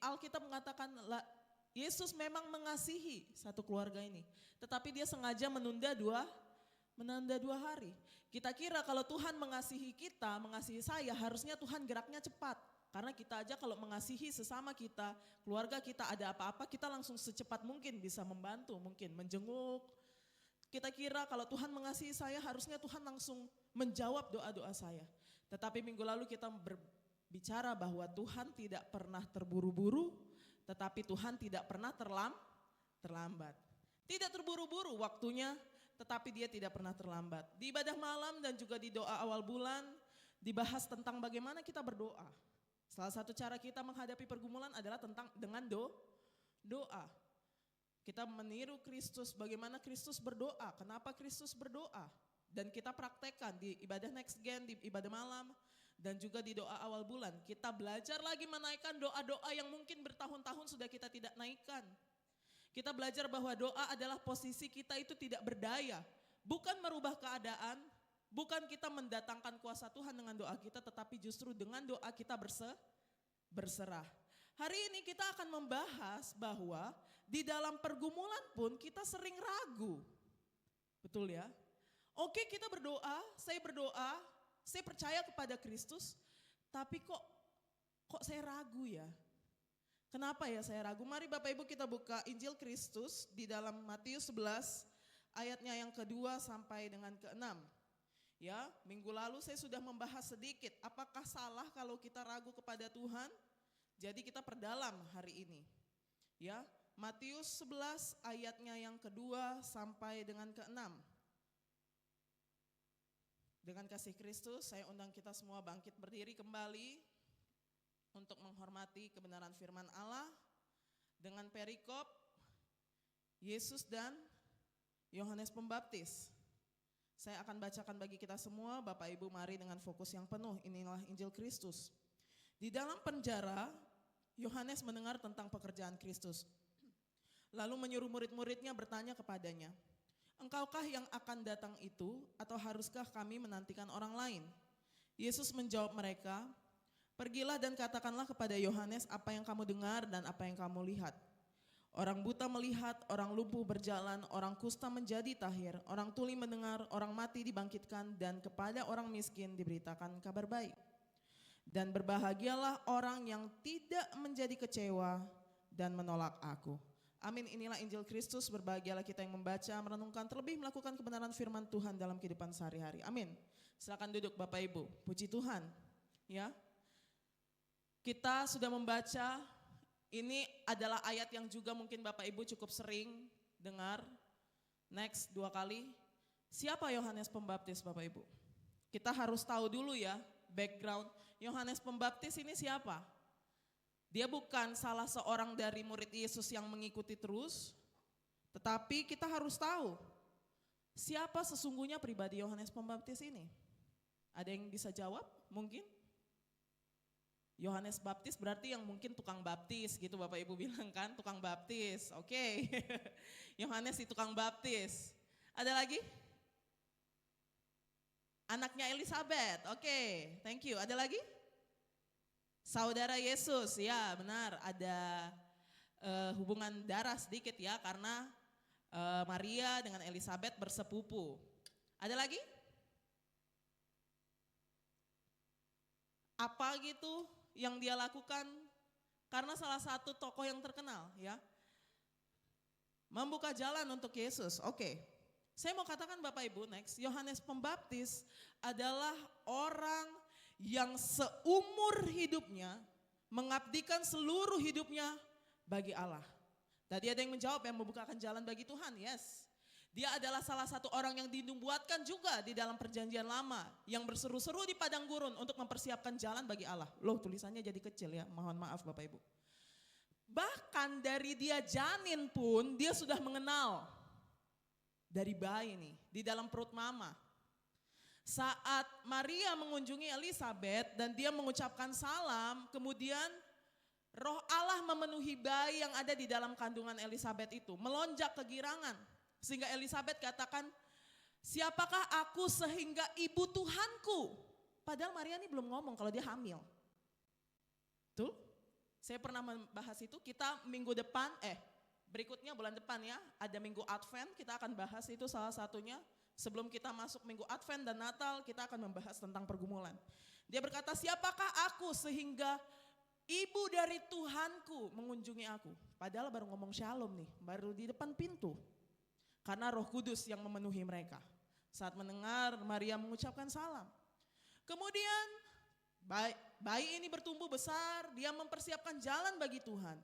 Alkitab mengatakan Yesus memang mengasihi satu keluarga ini. Tetapi dia sengaja menunda dua hari. Kita kira kalau Tuhan mengasihi kita, mengasihi saya, harusnya Tuhan geraknya cepat. Karena kita aja kalau mengasihi sesama kita, keluarga kita ada apa-apa, kita langsung secepat mungkin bisa membantu, mungkin menjenguk. Kita kira kalau Tuhan mengasihi saya, harusnya Tuhan langsung menjawab doa-doa saya. Tetapi minggu lalu kita berbicara bahwa Tuhan tidak pernah terburu-buru, tetapi Tuhan tidak pernah terlambat. Tidak terburu-buru waktunya, tetapi dia tidak pernah terlambat. Di ibadah malam dan juga di doa awal bulan, dibahas tentang bagaimana kita berdoa. Salah satu cara kita menghadapi pergumulan adalah dengan doa. Kita meniru Kristus, bagaimana Kristus berdoa, kenapa Kristus berdoa. Dan kita praktekkan di ibadah next gen, di ibadah malam, dan juga di doa awal bulan. Kita belajar lagi menaikkan doa-doa yang mungkin bertahun-tahun sudah kita tidak naikkan. Kita belajar bahwa doa adalah posisi kita itu tidak berdaya. Bukan merubah keadaan, bukan kita mendatangkan kuasa Tuhan dengan doa kita, tetapi justru dengan doa kita berserah. Hari ini kita akan membahas bahwa di dalam pergumulan pun kita sering ragu. Betul ya? Oke, kita berdoa, saya percaya kepada Kristus, tapi kok saya ragu ya? Kenapa ya saya ragu? Mari Bapak Ibu kita buka Injil Kristus di dalam Matius 11 ayatnya yang kedua sampai dengan ke-6. Ya, minggu lalu saya sudah membahas sedikit, apakah salah kalau kita ragu kepada Tuhan? Jadi kita perdalam hari ini. Ya, Matius 11 ayatnya yang kedua sampai dengan ke-6. Dengan kasih Kristus, saya undang kita semua bangkit berdiri kembali untuk menghormati kebenaran firman Allah dengan perikop Yesus dan Yohanes Pembaptis. Saya akan bacakan bagi kita semua, Bapak Ibu mari dengan fokus yang penuh, inilah Injil Kristus. Di dalam penjara, Yohanes mendengar tentang pekerjaan Kristus. Lalu menyuruh murid-muridnya bertanya kepadanya, "Engkaukah yang akan datang itu atau haruskah kami menantikan orang lain?" Yesus menjawab mereka, "Pergilah dan katakanlah kepada Yohanes apa yang kamu dengar dan apa yang kamu lihat. Orang buta melihat, orang lumpuh berjalan, orang kusta menjadi tahir, orang tuli mendengar, orang mati dibangkitkan, dan kepada orang miskin diberitakan kabar baik. Dan berbahagialah orang yang tidak menjadi kecewa dan menolak aku." Amin, inilah Injil Kristus, berbahagialah kita yang membaca, merenungkan, terlebih melakukan kebenaran firman Tuhan dalam kehidupan sehari-hari. Amin. Silakan duduk Bapak Ibu, puji Tuhan. Ya, kita sudah membaca. Ini adalah ayat yang juga mungkin Bapak Ibu cukup sering dengar. Next 2 kali. Siapa Yohanes Pembaptis Bapak Ibu? Kita harus tahu dulu ya background. Yohanes Pembaptis ini siapa? Dia bukan salah seorang dari murid Yesus yang mengikuti terus. Tetapi kita harus tahu siapa sesungguhnya pribadi Yohanes Pembaptis ini. Ada yang bisa jawab mungkin? Yohanes Baptis berarti yang mungkin tukang baptis gitu Bapak Ibu bilang kan, tukang baptis. Oke. Yohanes si tukang baptis. Ada lagi? Anaknya Elizabeth. Oke, thank you. Ada lagi? Saudara Yesus. Ya, benar. Ada hubungan darah sedikit ya karena Maria dengan Elizabeth bersepupu. Ada lagi? Apa gitu yang dia lakukan? Karena salah satu tokoh yang terkenal ya, membuka jalan untuk Yesus. Oke, saya mau katakan Bapak Ibu next, Yohanes Pembaptis adalah orang yang seumur hidupnya mengabdikan seluruh hidupnya bagi Allah. Tadi ada yang menjawab yang membukakan jalan bagi Tuhan, yes. Dia adalah salah satu orang yang dinubuatkan juga di dalam perjanjian lama, yang berseru-seru di padang gurun untuk mempersiapkan jalan bagi Allah. Loh, tulisannya jadi kecil ya, mohon maaf Bapak Ibu. Bahkan dari dia janin pun dia sudah mengenal dari bayi nih, di dalam perut mama. Saat Maria mengunjungi Elizabeth dan dia mengucapkan salam, kemudian Roh Allah memenuhi bayi yang ada di dalam kandungan Elizabeth itu, melonjak kegirangan. Sehingga Elizabeth katakan, "Siapakah aku sehingga ibu Tuhanku?" Padahal Maria ini belum ngomong kalau dia hamil. Tuh. Saya pernah membahas itu, kita minggu depan, berikutnya bulan depan ya, ada minggu Advent, kita akan bahas itu salah satunya. Sebelum kita masuk minggu Advent dan Natal, kita akan membahas tentang pergumulan. Dia berkata, siapakah aku sehingga ibu dari Tuhanku mengunjungi aku. Padahal baru ngomong shalom nih, baru di depan pintu. Karena Roh Kudus yang memenuhi mereka. Saat mendengar Maria mengucapkan salam. Kemudian bayi ini bertumbuh besar, dia mempersiapkan jalan bagi Tuhan.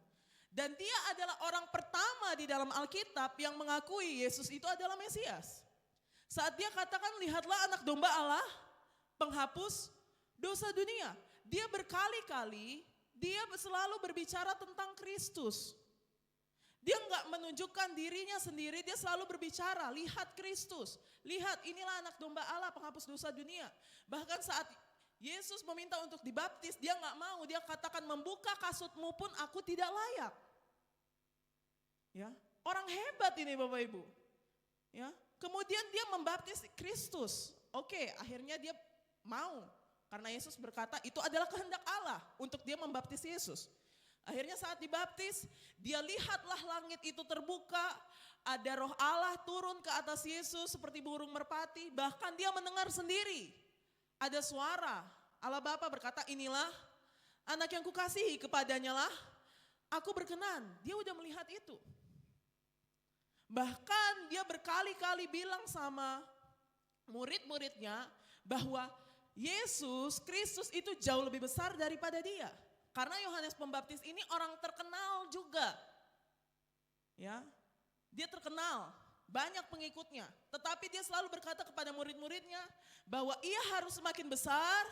Dan dia adalah orang pertama di dalam Alkitab yang mengakui Yesus itu adalah Mesias. Saat dia katakan, lihatlah anak domba Allah, penghapus dosa dunia. Dia berkali-kali, dia selalu berbicara tentang Kristus. Dia enggak menunjukkan dirinya sendiri, dia selalu berbicara, lihat Kristus. Lihat, inilah anak domba Allah, penghapus dosa dunia. Bahkan saat Yesus meminta untuk dibaptis, dia enggak mau, dia katakan, membuka kasutmu pun aku tidak layak. Ya, orang hebat ini Bapak Ibu. Ya, kemudian dia membaptis Kristus. Oke, akhirnya dia mau. Karena Yesus berkata itu adalah kehendak Allah untuk dia membaptis Yesus. Akhirnya saat dibaptis, dia lihatlah langit itu terbuka. Ada roh Allah turun ke atas Yesus seperti burung merpati. Bahkan dia mendengar sendiri. Ada suara Allah Bapa berkata, inilah anak yang kukasihi, kepadanya lah aku berkenan. Dia udah melihat itu. Bahkan dia berkali-kali bilang sama murid-muridnya bahwa Yesus Kristus itu jauh lebih besar daripada dia. Karena Yohanes Pembaptis ini orang terkenal juga. Ya. Dia terkenal, banyak pengikutnya. Tetapi dia selalu berkata kepada murid-muridnya bahwa ia harus semakin besar,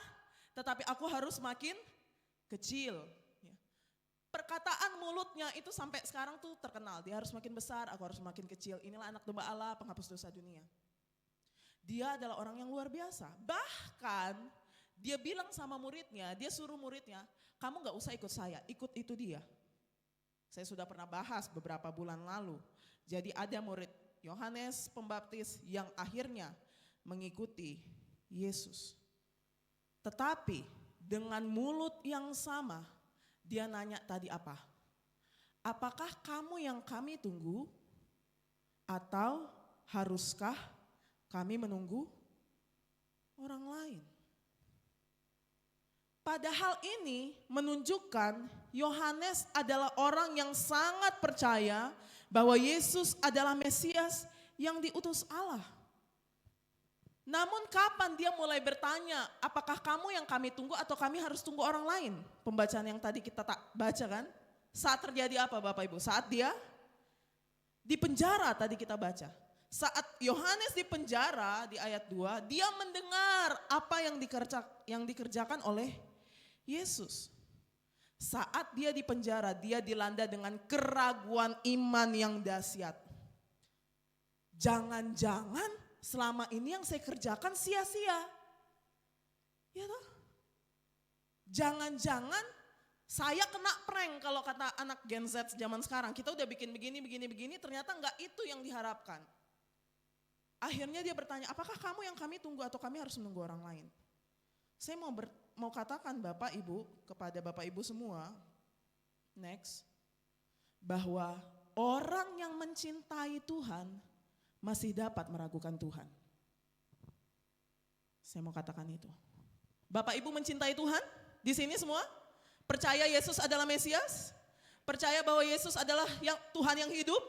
tetapi aku harus semakin kecil. Ya. Perkataan mulutnya itu sampai sekarang tuh terkenal. Dia harus semakin besar, aku harus semakin kecil. Inilah anak domba Allah, penghapus dosa dunia. Dia adalah orang yang luar biasa. Bahkan dia bilang sama muridnya, dia suruh muridnya, kamu gak usah ikut saya, ikut itu dia. Saya sudah pernah bahas beberapa bulan lalu. Jadi ada murid Yohanes Pembaptis yang akhirnya mengikuti Yesus. Tetapi dengan mulut yang sama, dia nanya tadi apa? Apakah kamu yang kami tunggu atau haruskah kami menunggu orang lain? Padahal ini menunjukkan Yohanes adalah orang yang sangat percaya bahwa Yesus adalah Mesias yang diutus Allah. Namun kapan dia mulai bertanya, apakah kamu yang kami tunggu atau kami harus tunggu orang lain? Pembacaan yang tadi kita tak baca kan? Saat terjadi apa Bapak Ibu? Saat dia di penjara tadi kita baca. Saat Yohanes di penjara di ayat 2, dia mendengar apa yang dikerjakan oleh Yesus. Saat dia di penjara, dia dilanda dengan keraguan iman yang dahsyat. Jangan-jangan selama ini yang saya kerjakan sia-sia. Ya toh? Jangan-jangan saya kena prank kalau kata anak Gen Z zaman sekarang. Kita udah bikin begini, ternyata enggak itu yang diharapkan. Akhirnya dia bertanya, apakah kamu yang kami tunggu atau kami harus menunggu orang lain? Saya mau katakan Bapak Ibu, kepada Bapak Ibu semua, next, bahwa orang yang mencintai Tuhan masih dapat meragukan Tuhan. Saya mau katakan itu. Bapak Ibu mencintai Tuhan? Di sini semua? Percaya Yesus adalah Mesias? Percaya bahwa Yesus adalah Tuhan yang hidup?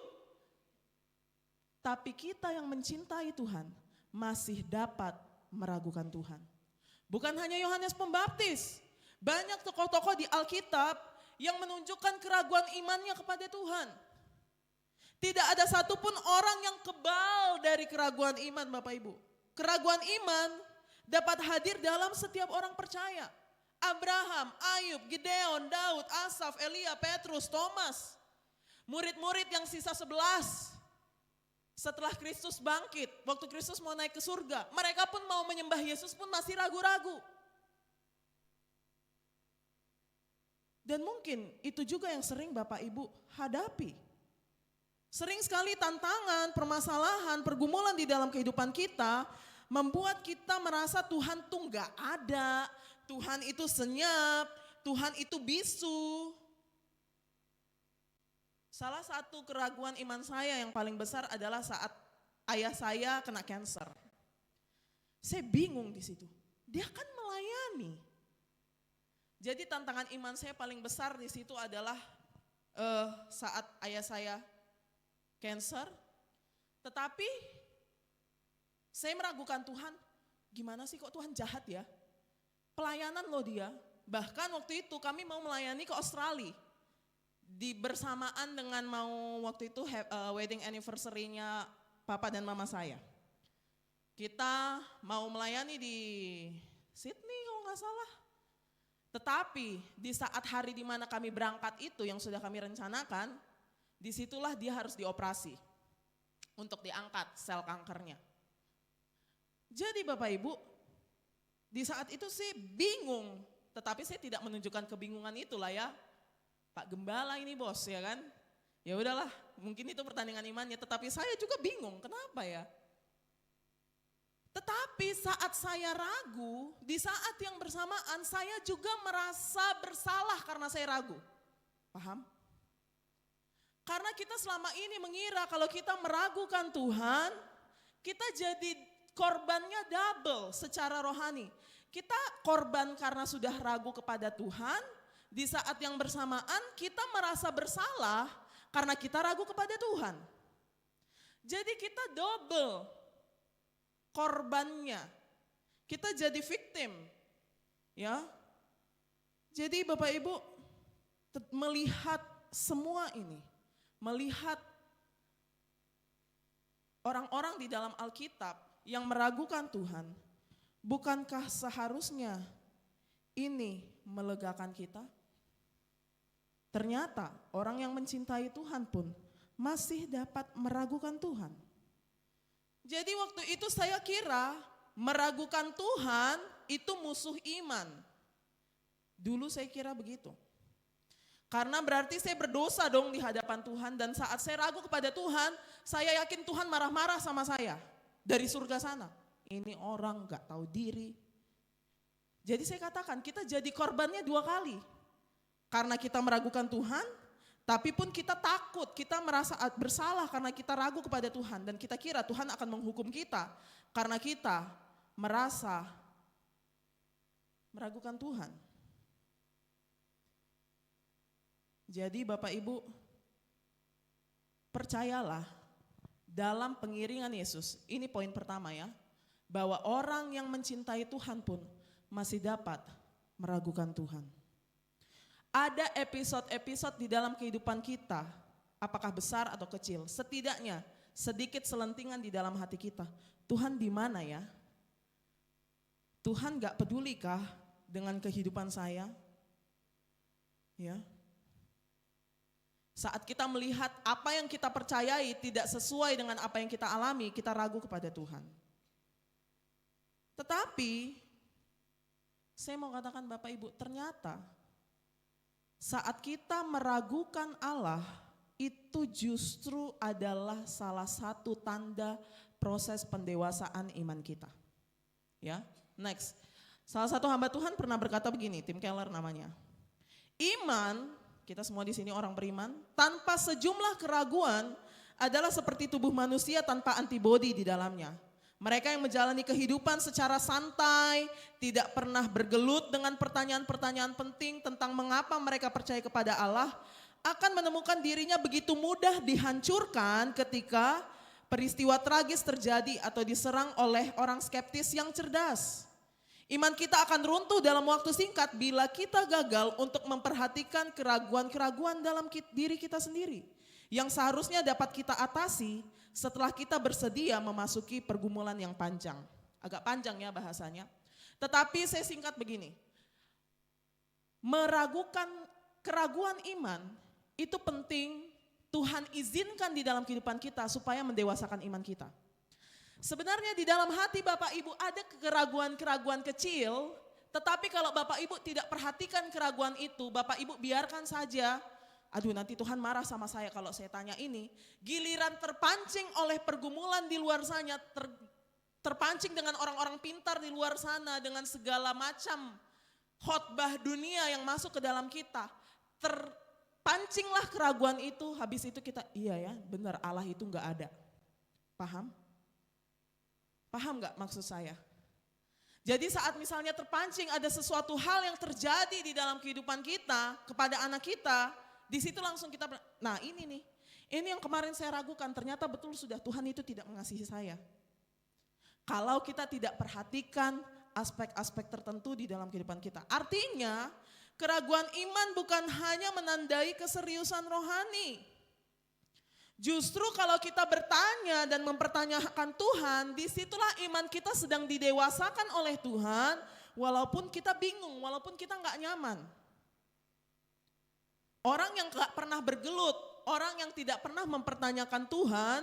Tapi kita yang mencintai Tuhan masih dapat meragukan Tuhan. Bukan hanya Yohanes Pembaptis, banyak tokoh-tokoh di Alkitab yang menunjukkan keraguan imannya kepada Tuhan. Tidak ada satupun orang yang kebal dari keraguan iman Bapak Ibu. Keraguan iman dapat hadir dalam setiap orang percaya. Abraham, Ayub, Gideon, Daud, Asaf, Elia, Petrus, Thomas. Murid-murid yang sisa 11. Setelah Kristus bangkit, waktu Kristus mau naik ke surga, mereka pun mau menyembah Yesus pun masih ragu-ragu. Dan mungkin itu juga yang sering Bapak Ibu hadapi. Sering sekali tantangan, permasalahan, pergumulan di dalam kehidupan kita membuat kita merasa Tuhan tuh gak ada, Tuhan itu senyap, Tuhan itu bisu. Salah satu keraguan iman saya yang paling besar adalah saat ayah saya kena cancer. Saya bingung di situ. Dia kan melayani. Jadi tantangan iman saya paling besar di situ adalah saat ayah saya cancer. Tetapi saya meragukan Tuhan, gimana sih kok Tuhan jahat ya? Pelayanan loh dia. Bahkan waktu itu kami mau melayani ke Australia. Bersamaan dengan mau waktu itu wedding anniversary-nya papa dan mama saya. Kita mau melayani di Sydney kalau nggak salah. Tetapi di saat hari di mana kami berangkat itu yang sudah kami rencanakan, disitulah dia harus dioperasi untuk diangkat sel kankernya. Jadi Bapak Ibu, di saat itu saya bingung, tetapi saya tidak menunjukkan kebingungan itulah ya. Pak Gembala ini bos ya kan. Ya udahlah, mungkin itu pertandingan imannya, tetapi saya juga bingung, kenapa ya? Tetapi saat saya ragu, di saat yang bersamaan saya juga merasa bersalah karena saya ragu. Paham? Karena kita selama ini mengira kalau kita meragukan Tuhan, kita jadi korbannya double secara rohani. Kita korban karena sudah ragu kepada Tuhan, di saat yang bersamaan kita merasa bersalah karena kita ragu kepada Tuhan. Jadi kita double korbannya, kita jadi victim, ya. Jadi Bapak Ibu melihat semua ini, melihat orang-orang di dalam Alkitab yang meragukan Tuhan, bukankah seharusnya ini melegakan kita? Ternyata orang yang mencintai Tuhan pun masih dapat meragukan Tuhan. Jadi waktu itu saya kira meragukan Tuhan itu musuh iman. Dulu saya kira begitu. Karena berarti saya berdosa dong di hadapan Tuhan, dan saat saya ragu kepada Tuhan, saya yakin Tuhan marah-marah sama saya dari surga sana. Ini orang gak tahu diri. Jadi saya katakan kita jadi korbannya dua kali. Karena kita meragukan Tuhan, tapi pun kita takut, kita merasa bersalah karena kita ragu kepada Tuhan. Dan kita kira Tuhan akan menghukum kita karena kita merasa meragukan Tuhan. Jadi Bapak Ibu, percayalah dalam pengiringan Yesus, ini poin pertama ya, bahwa orang yang mencintai Tuhan pun masih dapat meragukan Tuhan. Ada episode-episode di dalam kehidupan kita, apakah besar atau kecil, setidaknya sedikit selentingan di dalam hati kita. Tuhan di mana ya? Tuhan gak pedulikah dengan kehidupan saya? Ya. Saat kita melihat apa yang kita percayai tidak sesuai dengan apa yang kita alami, kita ragu kepada Tuhan. Tetapi, saya mau katakan Bapak Ibu, ternyata saat kita meragukan Allah, itu justru adalah salah satu tanda proses pendewasaan iman kita. Ya, next. Salah satu hamba Tuhan pernah berkata begini, Tim Keller namanya. Iman, kita semua di sini orang beriman, tanpa sejumlah keraguan adalah seperti tubuh manusia tanpa antibodi di dalamnya. Mereka yang menjalani kehidupan secara santai, tidak pernah bergelut dengan pertanyaan-pertanyaan penting tentang mengapa mereka percaya kepada Allah, akan menemukan dirinya begitu mudah dihancurkan ketika peristiwa tragis terjadi atau diserang oleh orang skeptis yang cerdas. Iman kita akan runtuh dalam waktu singkat bila kita gagal untuk memperhatikan keraguan-keraguan dalam diri kita sendiri, yang seharusnya dapat kita atasi setelah kita bersedia memasuki pergumulan yang panjang. Agak panjang ya bahasanya. Tetapi saya singkat begini. Meragukan keraguan iman itu penting Tuhan izinkan di dalam kehidupan kita supaya mendewasakan iman kita. Sebenarnya di dalam hati Bapak Ibu ada keraguan-keraguan kecil, tetapi kalau Bapak Ibu tidak perhatikan keraguan itu, Bapak Ibu biarkan saja. Aduh, nanti Tuhan marah sama saya kalau saya tanya ini. Giliran terpancing oleh pergumulan di luar sana, terpancing dengan orang-orang pintar di luar sana, dengan segala macam khotbah dunia yang masuk ke dalam kita. pancinglah keraguan itu, habis itu kita, iya ya benar Allah itu enggak ada. Paham? Paham enggak maksud saya? Jadi saat misalnya terpancing ada sesuatu hal yang terjadi di dalam kehidupan kita, kepada anak kita, di situ langsung kita, nah ini nih, ini yang kemarin saya ragukan, ternyata betul sudah Tuhan itu tidak mengasihi saya. Kalau kita tidak perhatikan aspek-aspek tertentu di dalam kehidupan kita. Artinya keraguan iman bukan hanya menandai keseriusan rohani. Justru kalau kita bertanya dan mempertanyakan Tuhan, disitulah iman kita sedang didewasakan oleh Tuhan, walaupun kita bingung, walaupun kita nggak nyaman. Orang yang nggak pernah bergelut, orang yang tidak pernah mempertanyakan Tuhan,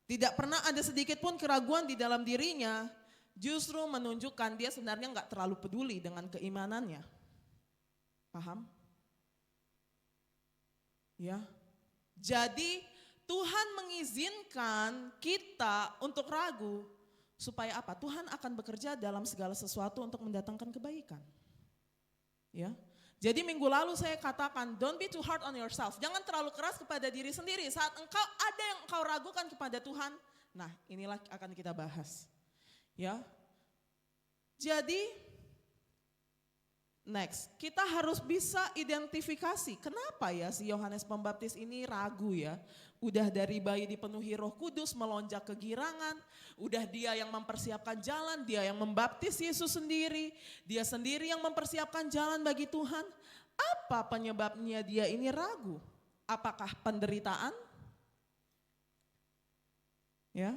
tidak pernah ada sedikit pun keraguan di dalam dirinya, justru menunjukkan dia sebenarnya nggak terlalu peduli dengan keimanannya. Paham? Ya. Jadi Tuhan mengizinkan kita untuk ragu supaya apa? Tuhan akan bekerja dalam segala sesuatu untuk mendatangkan kebaikan. Ya. Jadi minggu lalu saya katakan, don't be too hard on yourself. Jangan terlalu keras kepada diri sendiri. Saat engkau ada yang engkau ragukan kepada Tuhan, nah inilah akan kita bahas. Ya. Jadi next, kita harus bisa identifikasi kenapa ya si Yohanes Pembaptis ini ragu ya. Udah dari bayi dipenuhi Roh Kudus, melonjak kegirangan, udah dia yang mempersiapkan jalan, dia yang membaptis Yesus sendiri, dia sendiri yang mempersiapkan jalan bagi Tuhan. Apa penyebabnya dia ini ragu? Apakah penderitaan? Ya.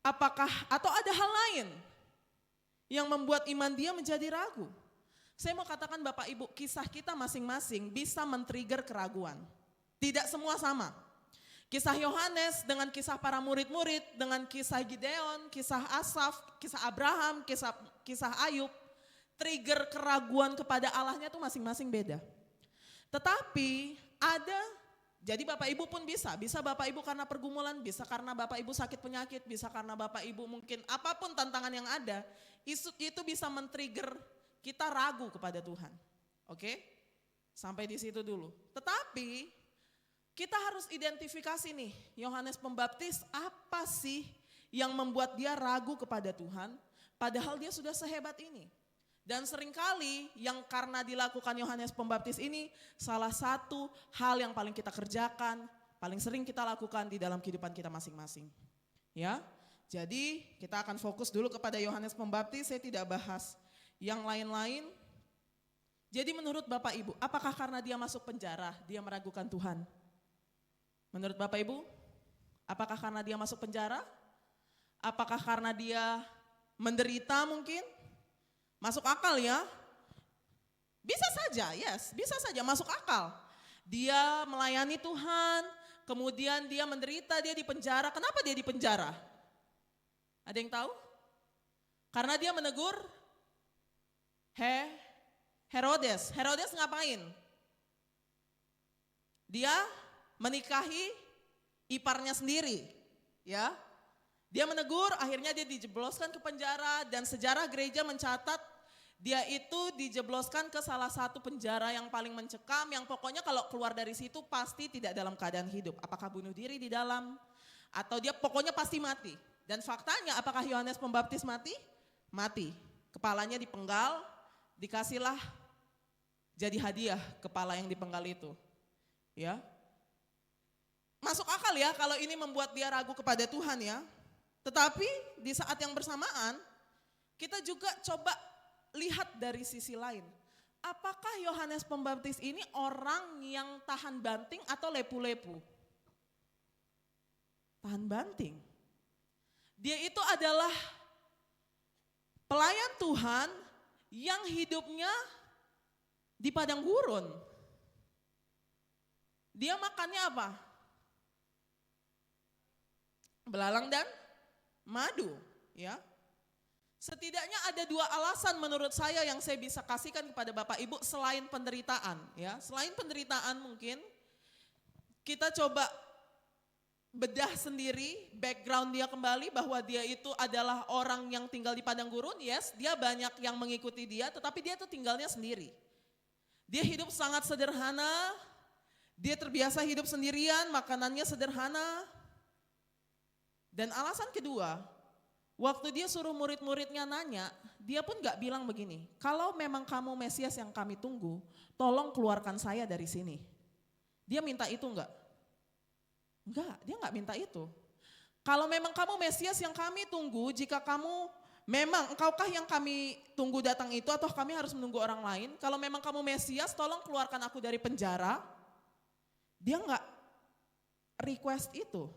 Apakah atau ada hal lain yang membuat iman dia menjadi ragu? Saya mau katakan Bapak Ibu, kisah kita masing-masing bisa men-trigger keraguan. Tidak semua sama. Kisah Yohanes dengan kisah para murid-murid, dengan kisah Gideon, kisah Asaf, kisah Abraham, kisah Ayub, trigger keraguan kepada Allahnya itu masing-masing beda. Tetapi ada, jadi Bapak Ibu pun bisa Bapak Ibu karena pergumulan, bisa karena Bapak Ibu sakit penyakit, bisa karena Bapak Ibu mungkin apapun tantangan yang ada, itu bisa men-trigger kita ragu kepada Tuhan. Oke? Sampai di situ dulu. Tetapi kita harus identifikasi nih, Yohanes Pembaptis apa sih yang membuat dia ragu kepada Tuhan, padahal dia sudah sehebat ini. Dan seringkali yang karena dilakukan Yohanes Pembaptis ini, salah satu hal yang paling kita kerjakan, paling sering kita lakukan di dalam kehidupan kita masing-masing. Ya, jadi kita akan fokus dulu kepada Yohanes Pembaptis, saya tidak bahas yang lain-lain. Jadi menurut Bapak Ibu, apakah karena dia masuk penjara, dia meragukan Tuhan? Menurut Bapak Ibu, apakah karena dia masuk penjara? Apakah karena dia menderita mungkin? Masuk akal ya? Bisa saja, yes, bisa saja masuk akal. Dia melayani Tuhan, kemudian dia menderita, dia di penjara. Kenapa dia di penjara? Ada yang tahu? Karena dia menegur Herodes. Herodes ngapain? Dia menikahi iparnya sendiri, ya. Dia menegur, akhirnya dia dijebloskan ke penjara dan sejarah gereja mencatat dia itu dijebloskan ke salah satu penjara yang paling mencekam, yang pokoknya kalau keluar dari situ pasti tidak dalam keadaan hidup. Apakah bunuh diri di dalam atau dia pokoknya pasti mati. Dan faktanya apakah Yohanes Pembaptis mati? Mati. Kepalanya dipenggal, dikasihlah jadi hadiah kepala yang dipenggal itu. Ya. Masuk akal ya kalau ini membuat dia ragu kepada Tuhan ya. Tetapi di saat yang bersamaan kita juga coba lihat dari sisi lain. Apakah Yohanes Pembaptis ini orang yang tahan banting atau lepu-lepu? Tahan banting. Dia itu adalah pelayan Tuhan yang hidupnya di padang gurun. Dia makannya apa? Belalang dan madu, ya. Setidaknya ada dua alasan menurut saya yang saya bisa kasihkan kepada Bapak Ibu selain penderitaan, ya. Selain penderitaan mungkin kita coba bedah sendiri background dia kembali bahwa dia itu adalah orang yang tinggal di padang gurun, yes, dia banyak yang mengikuti dia, tetapi dia tuh tinggalnya sendiri. Dia hidup sangat sederhana, Dia terbiasa hidup sendirian, makanannya sederhana. Dan alasan kedua, waktu dia suruh murid-muridnya nanya, dia pun gak bilang begini, kalau memang kamu Mesias yang kami tunggu, tolong keluarkan saya dari sini. Dia minta itu enggak? Enggak, dia enggak minta itu. Kalau memang kamu Mesias yang kami tunggu, jika kamu memang engkaukah yang kami tunggu datang itu atau kami harus menunggu orang lain? Kalau memang kamu Mesias, tolong keluarkan aku dari penjara. Dia enggak request itu.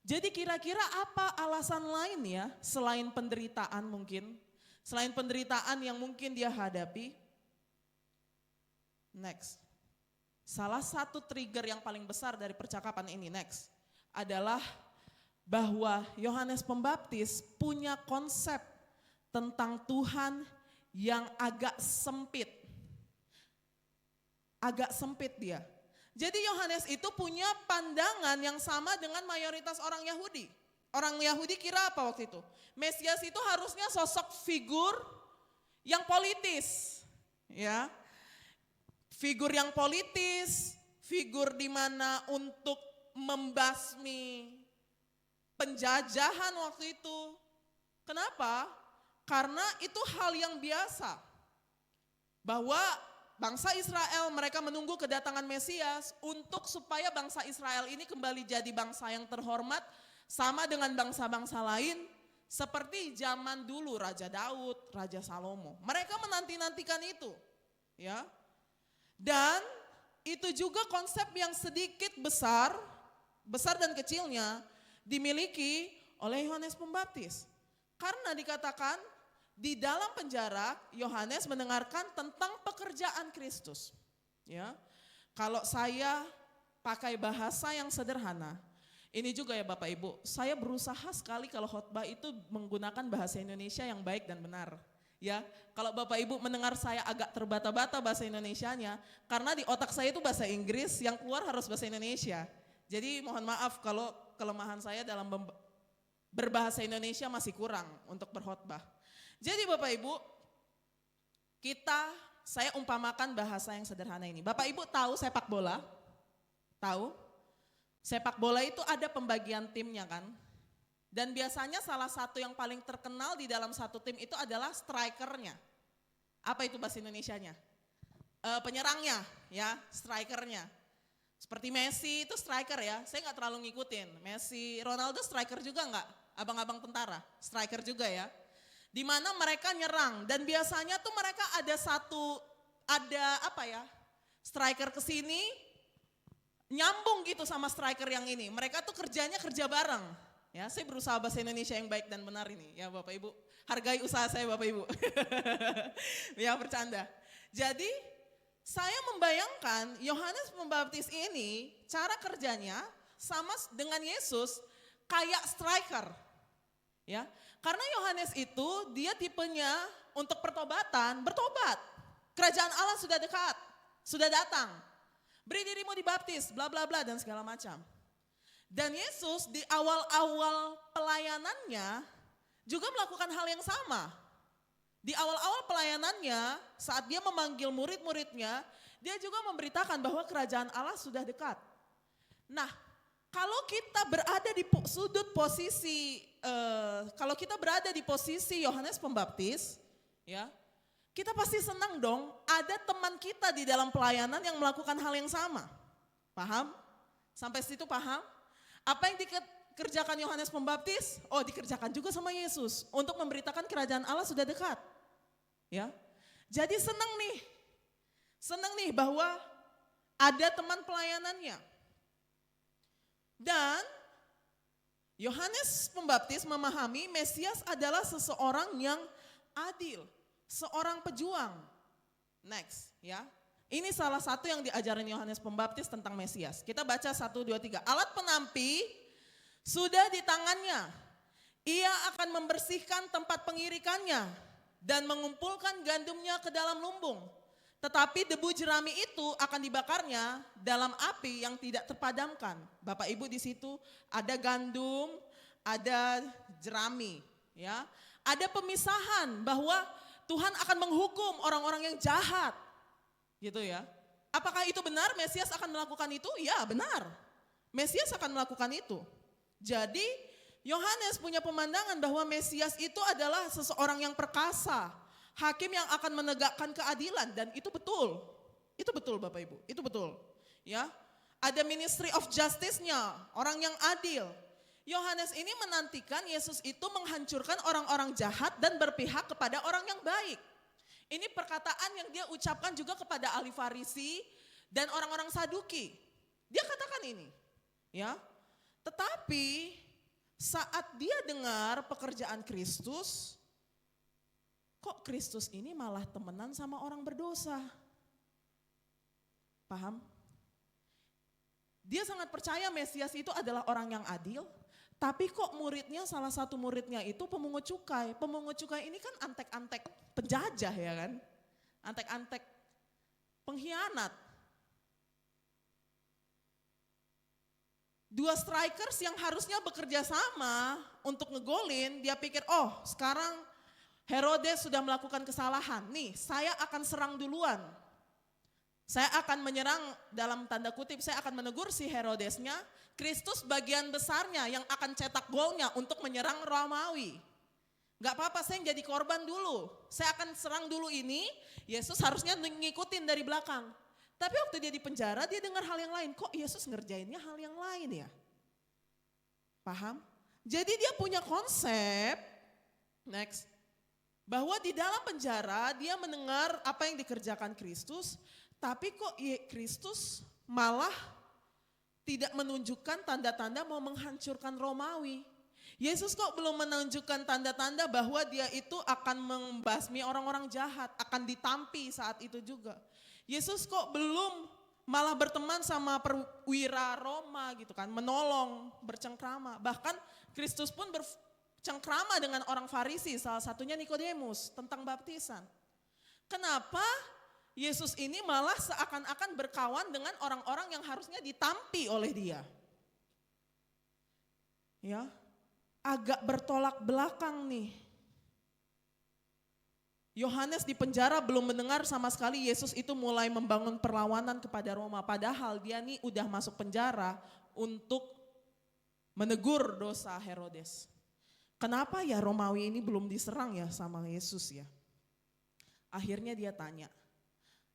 Jadi kira-kira apa alasan lain ya selain penderitaan mungkin? Selain penderitaan yang mungkin dia hadapi? Next. Salah satu trigger yang paling besar dari percakapan ini adalah bahwa Yohanes Pembaptis punya konsep tentang Tuhan yang agak sempit. Agak sempit dia. Jadi Yohanes itu punya pandangan yang sama dengan mayoritas orang Yahudi. Orang Yahudi kira apa waktu itu? Mesias itu harusnya sosok figur yang politis. Ya. Figur yang politis, figur di mana untuk membasmi penjajahan waktu itu. Kenapa? Karena itu hal yang biasa. Bahwa bangsa Israel mereka menunggu kedatangan Mesias untuk supaya bangsa Israel ini kembali jadi bangsa yang terhormat sama dengan bangsa-bangsa lain seperti zaman dulu Raja Daud, Raja Salomo. Mereka menanti-nantikan itu. Ya. Dan itu juga konsep yang sedikit besar dan kecilnya dimiliki oleh Yohanes Pembaptis. Karena dikatakan di dalam penjara Yohanes mendengarkan tentang pekerjaan Kristus. Ya. Kalau saya pakai bahasa yang sederhana, ini juga ya Bapak Ibu, saya berusaha sekali kalau khotbah itu menggunakan bahasa Indonesia yang baik dan benar. Ya, kalau Bapak Ibu mendengar saya agak terbata-bata bahasa Indonesianya, karena di otak saya itu bahasa Inggris, yang keluar harus bahasa Indonesia. Jadi mohon maaf kalau kelemahan saya dalam berbahasa Indonesia masih kurang untuk berkhotbah. Jadi Bapak Ibu, saya umpamakan bahasa yang sederhana ini. Bapak Ibu tahu sepak bola? Tahu? Sepak bola itu ada pembagian timnya kan? Dan biasanya salah satu yang paling terkenal di dalam satu tim itu adalah strikernya. Apa itu bahasa Indonesianya? Penyerangnya ya, strikernya. Seperti Messi itu striker ya, saya nggak terlalu ngikutin. Messi, Ronaldo striker juga nggak? Abang-abang tentara, striker juga ya. Di mana mereka nyerang dan biasanya tuh mereka striker ke sini nyambung gitu sama striker yang ini. Mereka tuh kerja bareng. Ya, saya berusaha bahasa Indonesia yang baik dan benar ini ya Bapak Ibu. Hargai usaha saya Bapak Ibu. Ya bercanda. Jadi saya membayangkan Yohanes Pembaptis ini cara kerjanya sama dengan Yesus kayak striker. Ya. Karena Yohanes itu dia tipenya untuk bertobat. Kerajaan Allah sudah dekat, sudah datang. Beri dirimu dibaptis, bla bla bla dan segala macam. Dan Yesus di awal-awal pelayanannya juga melakukan hal yang sama. Di awal-awal pelayanannya saat dia memanggil murid-muridnya, dia juga memberitakan bahwa kerajaan Allah sudah dekat. Nah, kalau kita berada di posisi Yohanes Pembaptis, ya, kita pasti senang dong ada teman kita di dalam pelayanan yang melakukan hal yang sama. Paham? Sampai situ paham? Apa yang dikerjakan Yohanes Pembaptis? Oh, dikerjakan juga sama Yesus untuk memberitakan kerajaan Allah sudah dekat. Ya. Jadi senang nih bahwa ada teman pelayanannya. Dan Yohanes Pembaptis memahami Mesias adalah seseorang yang adil, seorang pejuang. Next, ya. Ini salah satu yang diajarin Yohanes Pembaptis tentang Mesias. Kita baca 1, 2, 3. Alat penampi sudah di tangannya. Ia akan membersihkan tempat pengirikannya dan mengumpulkan gandumnya ke dalam lumbung. Tetapi debu jerami itu akan dibakarnya dalam api yang tidak terpadamkan. Bapak Ibu di situ ada gandum, ada jerami, ya. Ada pemisahan bahwa Tuhan akan menghukum orang-orang yang jahat. Gitu ya. Apakah itu benar Mesias akan melakukan itu? Ya benar. Mesias akan melakukan itu. Jadi Yohanes punya pemandangan bahwa Mesias itu adalah seseorang yang perkasa. Hakim yang akan menegakkan keadilan dan itu betul. Itu betul Bapak Ibu, itu betul. Ya, ada ministry of justice-nya, orang yang adil. Yohanes ini menantikan Yesus itu menghancurkan orang-orang jahat dan berpihak kepada orang yang baik. Ini perkataan yang dia ucapkan juga kepada ahli Farisi dan orang-orang Saduki. Dia katakan ini, ya. Tetapi saat dia dengar pekerjaan Kristus, kok Kristus ini malah temenan sama orang berdosa? Paham? Dia sangat percaya Mesias itu adalah orang yang adil, tapi kok muridnya, salah satu muridnya itu pemungut cukai. Pemungut cukai ini kan antek-antek penjajah ya kan, antek-antek pengkhianat. Dua strikers yang harusnya bekerja sama untuk ngegolin, dia pikir oh sekarang Herodes sudah melakukan kesalahan, nih saya akan serang duluan. Saya akan menyerang dalam tanda kutip, saya akan menegur si Herodesnya, Kristus bagian besarnya yang akan cetak golnya untuk menyerang Romawi. Gak apa-apa, saya jadi korban dulu, saya akan serang dulu ini, Yesus harusnya ngikutin dari belakang. Tapi waktu dia di penjara, dia dengar hal yang lain, kok Yesus ngerjainnya hal yang lain ya? Paham? Jadi dia punya konsep, next, bahwa di dalam penjara dia mendengar apa yang dikerjakan Kristus, tapi kok Kristus malah tidak menunjukkan tanda-tanda mau menghancurkan Romawi. Yesus kok belum menunjukkan tanda-tanda bahwa dia itu akan membasmi orang-orang jahat, akan ditampi saat itu juga. Yesus kok belum malah berteman sama perwira Roma gitu kan, menolong, bercengkrama. Bahkan Kristus pun bercengkrama dengan orang Farisi, salah satunya Nikodemus tentang baptisan. Kenapa Yesus ini malah seakan-akan berkawan dengan orang-orang yang harusnya ditampi oleh dia? Ya, agak bertolak belakang nih. Yohanes di penjara belum mendengar sama sekali Yesus itu mulai membangun perlawanan kepada Roma. Padahal dia nih udah masuk penjara untuk menegur dosa Herodes. Kenapa ya Romawi ini belum diserang ya sama Yesus ya? Akhirnya dia tanya,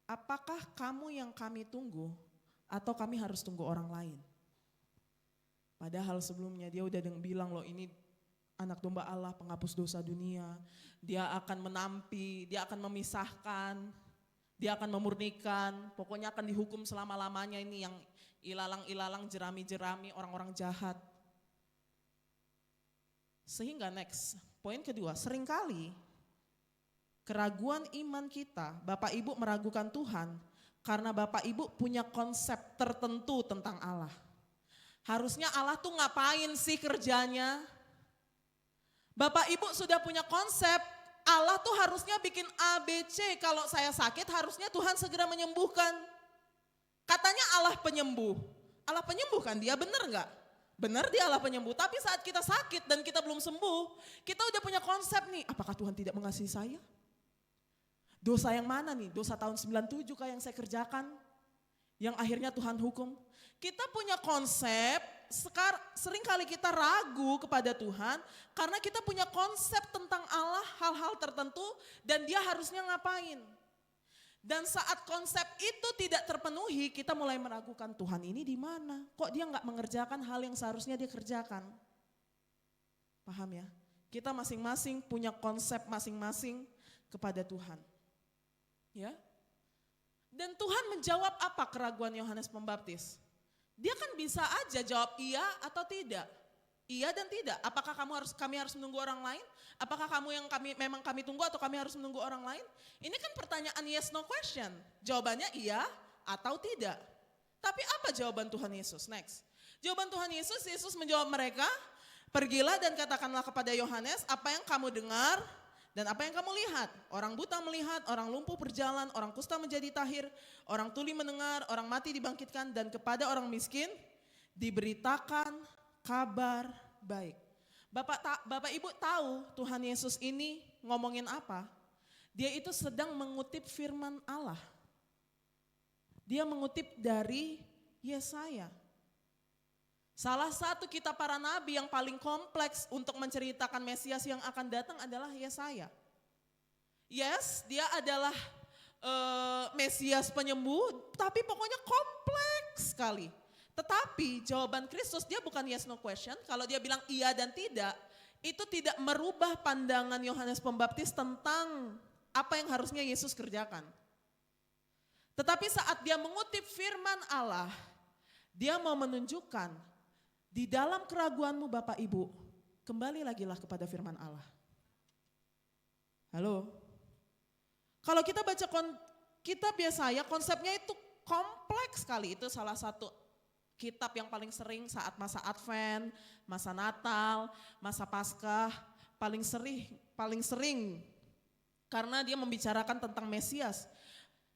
apakah kamu yang kami tunggu atau kami harus tunggu orang lain? Padahal sebelumnya dia udah bilang loh ini anak domba Allah penghapus dosa dunia. Dia akan menampi, dia akan memisahkan, dia akan memurnikan. Pokoknya akan dihukum selama-lamanya ini yang ilalang-ilalang, jerami-jerami, orang-orang jahat. Sehingga next, poin kedua, seringkali keraguan iman kita, Bapak Ibu meragukan Tuhan karena Bapak Ibu punya konsep tertentu tentang Allah. Harusnya Allah tuh ngapain sih kerjanya? Bapak Ibu sudah punya konsep Allah tuh harusnya bikin A, B, C. Kalau saya sakit harusnya Tuhan segera menyembuhkan. Katanya Allah penyembuh. Allah penyembuh kan dia, benar enggak? Benar dia Allah penyembuh, tapi saat kita sakit dan kita belum sembuh, kita udah punya konsep nih, apakah Tuhan tidak mengasihi saya? Dosa yang mana nih? Dosa tahun 97 kah yang saya kerjakan? Yang akhirnya Tuhan hukum? Kita punya konsep, seringkali kita ragu kepada Tuhan karena kita punya konsep tentang Allah, hal-hal tertentu dan dia harusnya ngapain. Dan saat konsep itu tidak terpenuhi, kita mulai meragukan Tuhan ini di mana? Kok dia nggak mengerjakan hal yang seharusnya dia kerjakan? Paham ya? Kita masing-masing punya konsep masing-masing kepada Tuhan. Ya? Dan Tuhan menjawab apa keraguan Yohanes Pembaptis? Dia kan bisa aja jawab iya atau tidak. Iya dan tidak. Apakah kami harus menunggu orang lain? Apakah kamu yang memang kami tunggu atau kami harus menunggu orang lain? Ini kan pertanyaan yes no question. Jawabannya iya atau tidak. Tapi apa jawaban Tuhan Yesus? Next. Jawaban Tuhan Yesus, Yesus menjawab mereka, pergilah dan katakanlah kepada Yohanes apa yang kamu dengar dan apa yang kamu lihat. Orang buta melihat, orang lumpuh berjalan, orang kusta menjadi tahir, orang tuli mendengar, orang mati dibangkitkan, dan kepada orang miskin diberitakan kabar baik. Bapak Ibu tahu Tuhan Yesus ini ngomongin apa? Dia itu sedang mengutip firman Allah. Dia mengutip dari Yesaya. Salah satu kitab para nabi yang paling kompleks untuk menceritakan Mesias yang akan datang adalah Yesaya. Yes, dia adalah Mesias penyembuh, tapi pokoknya kompleks sekali. Tetapi jawaban Kristus dia bukan yes no question. Kalau dia bilang iya dan tidak, itu tidak merubah pandangan Yohanes Pembaptis tentang apa yang harusnya Yesus kerjakan. Tetapi saat dia mengutip firman Allah, dia mau menunjukkan di dalam keraguanmu Bapak Ibu, kembali lagilah kepada firman Allah. Halo? Kalau kita baca kitab Yesaya, konsepnya itu kompleks sekali. Itu salah satu kitab yang paling sering saat masa Advent, masa Natal, masa Paskah, paling sering karena dia membicarakan tentang Mesias.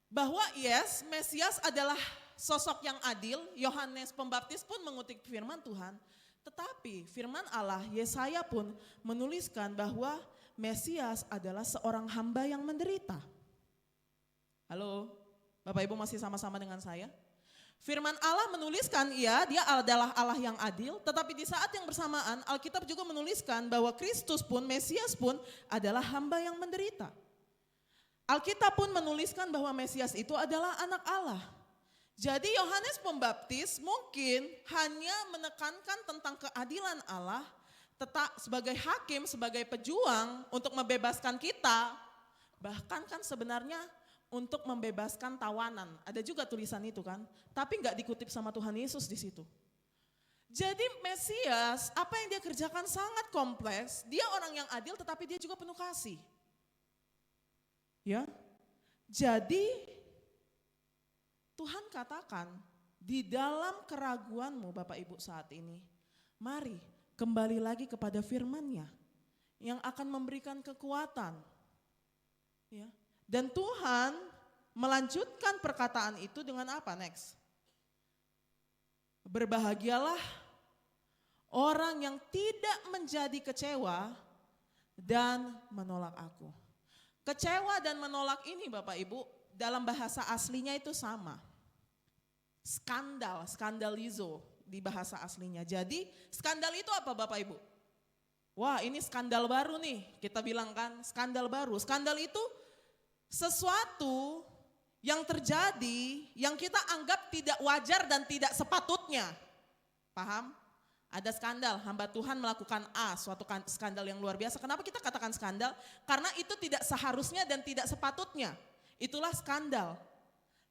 Bahwa yes, Mesias adalah sosok yang adil. Yohanes Pembaptis pun mengutip firman Tuhan. Tetapi firman Allah, Yesaya pun menuliskan bahwa Mesias adalah seorang hamba yang menderita. Halo, Bapak Ibu masih sama-sama dengan saya? Firman Allah menuliskan dia adalah Allah yang adil. Tetapi di saat yang bersamaan Alkitab juga menuliskan bahwa Kristus pun, Mesias pun adalah hamba yang menderita. Alkitab pun menuliskan bahwa Mesias itu adalah anak Allah. Jadi Yohanes Pembaptis mungkin hanya menekankan tentang keadilan Allah, tetap sebagai hakim, sebagai pejuang untuk membebaskan kita, bahkan kan sebenarnya untuk membebaskan tawanan. Ada juga tulisan itu kan, tapi nggak dikutip sama Tuhan Yesus di situ. Jadi Mesias, apa yang dia kerjakan sangat kompleks, dia orang yang adil tetapi dia juga penuh kasih. Ya, jadi Tuhan katakan di dalam keraguanmu Bapak Ibu saat ini, mari kembali lagi kepada firman-Nya yang akan memberikan kekuatan. Ya. Dan Tuhan melanjutkan perkataan itu dengan apa next? Berbahagialah orang yang tidak menjadi kecewa dan menolak aku. Kecewa dan menolak ini Bapak Ibu dalam bahasa aslinya itu sama. Skandalizo di bahasa aslinya. Jadi skandal itu apa Bapak Ibu? Wah ini skandal baru nih, kita bilang kan skandal baru. Skandal itu sesuatu yang terjadi yang kita anggap tidak wajar dan tidak sepatutnya. Paham? Ada skandal, hamba Tuhan melakukan A, suatu skandal yang luar biasa. Kenapa kita katakan skandal? Karena itu tidak seharusnya dan tidak sepatutnya. Itulah skandal.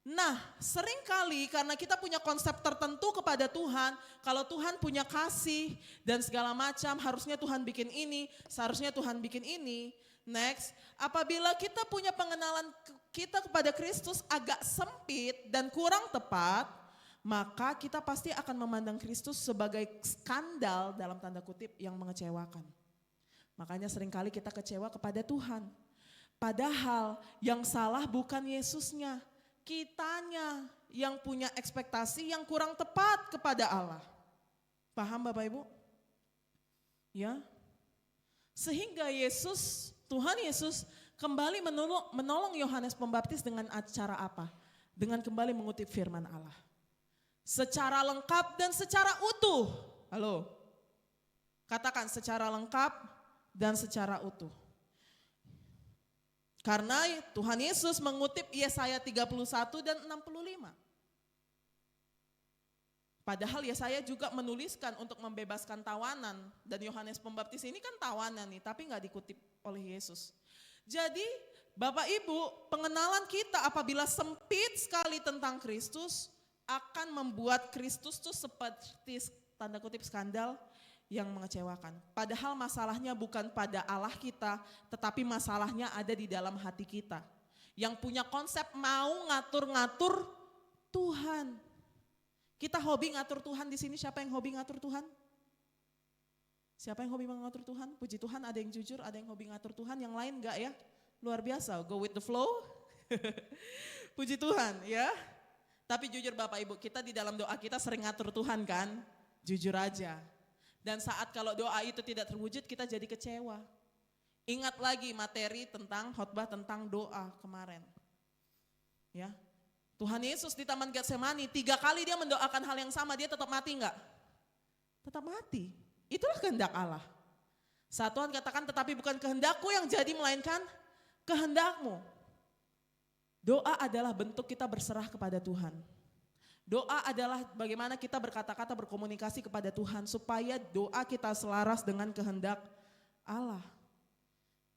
Nah, seringkali karena kita punya konsep tertentu kepada Tuhan, kalau Tuhan punya kasih dan segala macam, harusnya Tuhan bikin ini, seharusnya Tuhan bikin ini. Next, apabila kita punya pengenalan kita kepada Kristus agak sempit dan kurang tepat, maka kita pasti akan memandang Kristus sebagai skandal dalam tanda kutip yang mengecewakan. Makanya seringkali kita kecewa kepada Tuhan. Padahal yang salah bukan Yesusnya, kitanya yang punya ekspektasi yang kurang tepat kepada Allah. Paham Bapak Ibu? Ya. Sehingga Tuhan Yesus kembali menolong Yohanes Pembaptis dengan cara apa? Dengan kembali mengutip firman Allah. Secara lengkap dan secara utuh. Halo. Katakan secara lengkap dan secara utuh. Karena Tuhan Yesus mengutip Yesaya 31 dan 65. Padahal Yesaya juga menuliskan untuk membebaskan tawanan. Dan Yohanes Pembaptis ini kan tawanan nih, tapi gak dikutip oleh Yesus. Jadi Bapak Ibu, pengenalan kita apabila sempit sekali tentang Kristus, akan membuat Kristus tuh seperti tanda kutip skandal yang mengecewakan. Padahal masalahnya bukan pada Allah kita, tetapi masalahnya ada di dalam hati kita. Yang punya konsep mau ngatur-ngatur Tuhan. Kita hobi ngatur Tuhan di sini, siapa yang hobi ngatur Tuhan? Siapa yang hobi mengatur Tuhan? Puji Tuhan ada yang jujur, ada yang hobi ngatur Tuhan, yang lain enggak ya? Luar biasa, go with the flow. Puji Tuhan ya. Tapi jujur Bapak Ibu, kita di dalam doa kita sering ngatur Tuhan kan? Jujur aja. Dan saat kalau doa itu tidak terwujud, kita jadi kecewa. Ingat lagi materi tentang khotbah tentang doa kemarin. Ya. Tuhan Yesus di Taman Getsemani 3 kali dia mendoakan hal yang sama, dia tetap mati enggak? Tetap mati. Itulah kehendak Allah. Saat Tuhan katakan, tetapi bukan kehendakku yang jadi melainkan kehendakmu. Doa adalah bentuk kita berserah kepada Tuhan. Doa adalah bagaimana kita berkata-kata berkomunikasi kepada Tuhan supaya doa kita selaras dengan kehendak Allah.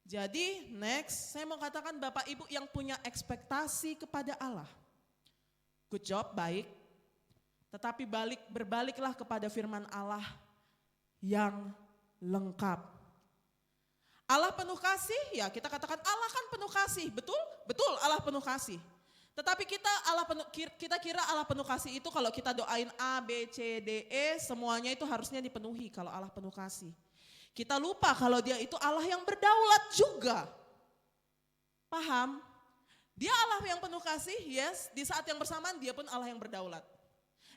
Jadi next saya mau katakan Bapak Ibu yang punya ekspektasi kepada Allah. Good job, baik. Tetapi berbaliklah kepada firman Allah yang lengkap. Allah penuh kasih, ya kita katakan Allah kan penuh kasih, betul? Betul, Allah penuh kasih. Tetapi kita kira Allah penuh kasih itu kalau kita doain A, B, C, D, E, semuanya itu harusnya dipenuhi kalau Allah penuh kasih. Kita lupa kalau dia itu Allah yang berdaulat juga. Paham? Dia Allah yang penuh kasih, yes. Di saat yang bersamaan dia pun Allah yang berdaulat.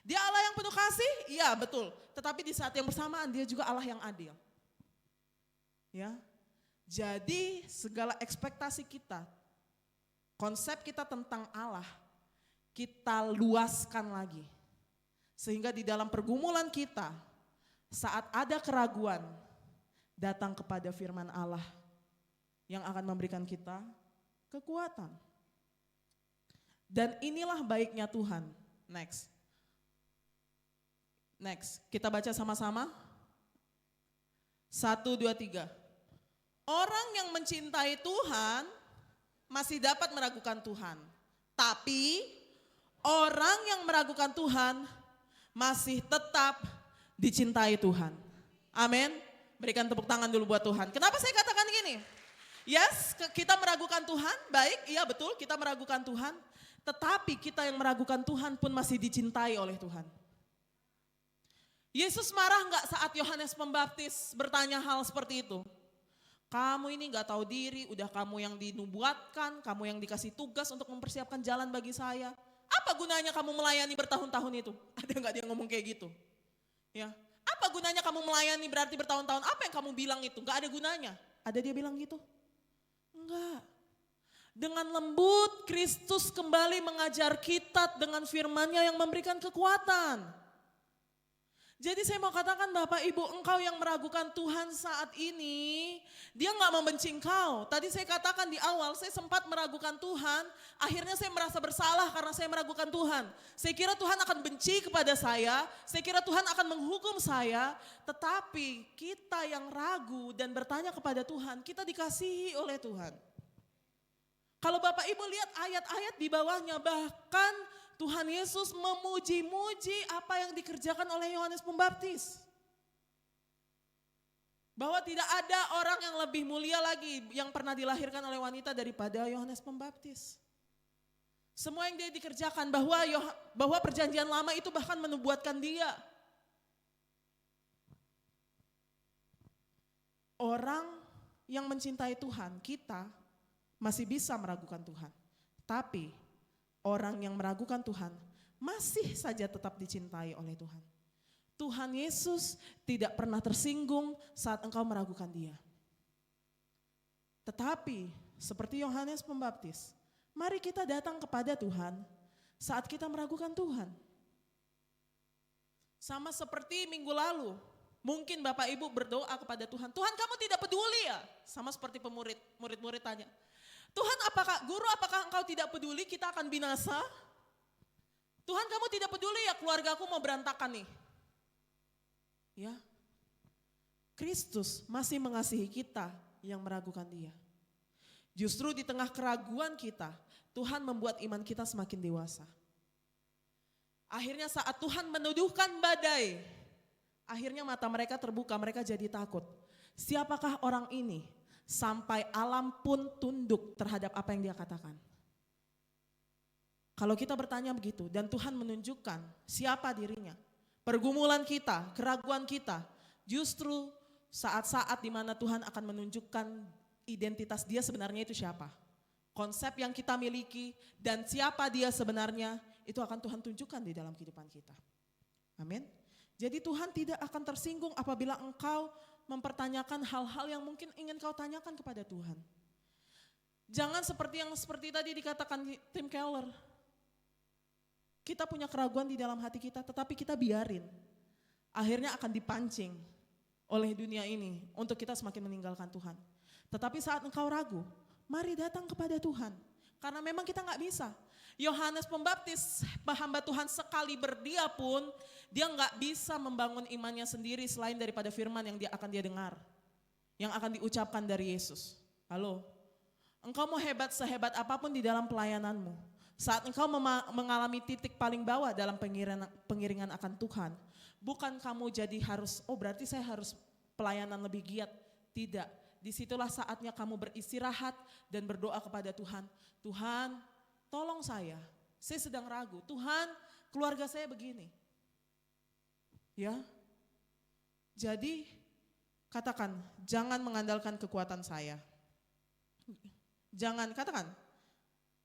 Dia Allah yang penuh kasih, iya betul. Tetapi di saat yang bersamaan dia juga Allah yang adil. Ya. Jadi segala ekspektasi kita, konsep kita tentang Allah, kita luaskan lagi. Sehingga di dalam pergumulan kita, saat ada keraguan, datang kepada firman Allah yang akan memberikan kita kekuatan. Dan inilah baiknya Tuhan. Next, kita baca sama-sama. 1, 2, 3. Orang yang mencintai Tuhan masih dapat meragukan Tuhan. Tapi orang yang meragukan Tuhan masih tetap dicintai Tuhan. Amin. Berikan tepuk tangan dulu buat Tuhan. Kenapa saya katakan gini? Yes, kita meragukan Tuhan, baik, iya betul kita meragukan Tuhan. Tetapi kita yang meragukan Tuhan pun masih dicintai oleh Tuhan. Yesus marah enggak saat Yohanes Pembaptis bertanya hal seperti itu? Kamu ini gak tahu diri, udah kamu yang dinubuatkan, kamu yang dikasih tugas untuk mempersiapkan jalan bagi saya. Apa gunanya kamu melayani bertahun-tahun itu? Ada gak dia ngomong kayak gitu? Ya, apa gunanya kamu melayani berarti bertahun-tahun? Apa yang kamu bilang itu? Gak ada gunanya. Ada dia bilang gitu? Enggak. Dengan lembut Kristus kembali mengajar kita dengan firman-Nya yang memberikan kekuatan. Jadi saya mau katakan Bapak Ibu, engkau yang meragukan Tuhan saat ini, dia gak membenci engkau. Tadi saya katakan di awal, saya sempat meragukan Tuhan, akhirnya saya merasa bersalah karena saya meragukan Tuhan. Saya kira Tuhan akan benci kepada saya kira Tuhan akan menghukum saya, tetapi kita yang ragu dan bertanya kepada Tuhan, kita dikasihi oleh Tuhan. Kalau Bapak Ibu lihat ayat-ayat di bawahnya, bahkan Tuhan Yesus memuji-muji apa yang dikerjakan oleh Yohanes Pembaptis. Bahwa tidak ada orang yang lebih mulia lagi yang pernah dilahirkan oleh wanita daripada Yohanes Pembaptis. Semua yang dia dikerjakan, bahwa perjanjian lama itu bahkan menubuatkan dia. Orang yang mencintai Tuhan, kita masih bisa meragukan Tuhan. Tapi orang yang meragukan Tuhan masih saja tetap dicintai oleh Tuhan. Tuhan Yesus tidak pernah tersinggung saat engkau meragukan dia. Tetapi seperti Yohanes Pembaptis, mari kita datang kepada Tuhan saat kita meragukan Tuhan. Sama seperti minggu lalu, mungkin Bapak Ibu berdoa kepada Tuhan, Tuhan kamu tidak peduli ya? Sama seperti murid-murid tanya, Tuhan apakah engkau tidak peduli kita akan binasa? Tuhan kamu tidak peduli ya keluargaku mau berantakan nih. Ya, Kristus masih mengasihi kita yang meragukan dia. Justru di tengah keraguan kita, Tuhan membuat iman kita semakin dewasa. Akhirnya saat Tuhan menuduhkan badai, akhirnya mata mereka terbuka, mereka jadi takut. Siapakah orang ini? Sampai alam pun tunduk terhadap apa yang dia katakan. Kalau kita bertanya begitu dan Tuhan menunjukkan siapa dirinya, pergumulan kita, keraguan kita, justru saat-saat di mana Tuhan akan menunjukkan identitas dia sebenarnya itu siapa. Konsep yang kita miliki dan siapa dia sebenarnya itu akan Tuhan tunjukkan di dalam kehidupan kita. Amin. Jadi Tuhan tidak akan tersinggung apabila engkau mempertanyakan hal-hal yang mungkin ingin kau tanyakan kepada Tuhan. Jangan seperti tadi dikatakan Tim Keller. kita punya keraguan di dalam hati kita, tetapi kita biarin. Akhirnya akan dipancing oleh dunia ini untuk kita semakin meninggalkan Tuhan. Tetapi saat engkau ragu, mari datang kepada Tuhan. Karena memang kita nggak bisa. Yohanes Pembaptis, hamba Tuhan sekali berdia pun, dia nggak bisa membangun imannya sendiri selain daripada firman yang akan dia dengar. Yang akan diucapkan dari Yesus. Halo, engkau mau hebat sehebat apapun di dalam pelayananmu. Saat engkau mengalami titik paling bawah dalam pengiringan akan Tuhan, bukan kamu jadi harus, oh berarti saya harus pelayanan lebih giat. Tidak, disitulah saatnya kamu beristirahat dan berdoa kepada Tuhan. Tuhan, tolong saya sedang ragu. Tuhan, keluarga saya begini. Ya, jadi katakan, jangan mengandalkan kekuatan saya.